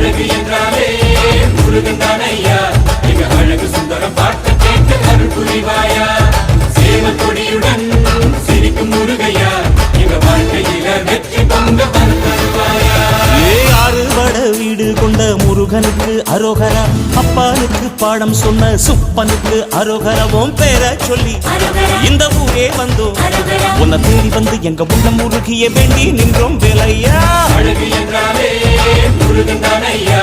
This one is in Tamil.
அழகு என்றாலே முருகன் தானையா எங்க அழகு சுந்தரம் பார்த்து கேட்டு அருள் புரிவாயா சேவல் கொடியுடன் சிரிக்கும் முருகையா எங்க வாழ்க்கையில வெற்றி பொங்க தருவாயா ஆறுபட வீடு கொண்ட முருகனுக்கு அரோகரா அப்பானுக்கு பாடம் சொன்ன சுப்பனுக்கு அரோகரவும் பேர சொல்லி இந்த ஊரே வந்தோம் உன்னை தேடி வந்து எங்க உள்ள முருகிய வேண்டி நின்றோம் வேலையா அழகு என்றாலே முருகன் தானையா